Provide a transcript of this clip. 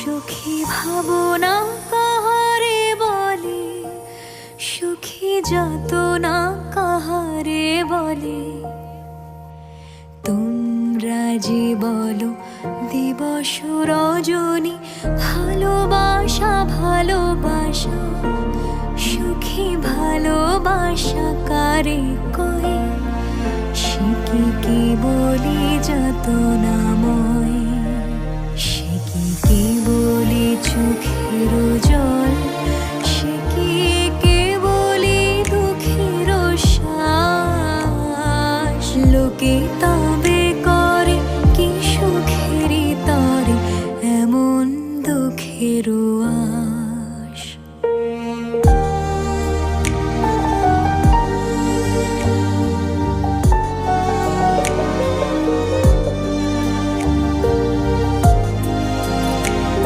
সুখী ভাবনা কাহারে বলে, সুখী যাতনা কাহারে বলে। তোমরা যে বলো দিবস রজনী, ভালোবাসা ভালোবাসা, সুখী ভালোবাসা কারে কয়? সে কি বলি যাতনাময়, সে কি বলি চোখের জল, সে কি বলি দুঃখের শ্বাস। লোকে তবে করে কি সুখেরই তরে এমন দুঃখের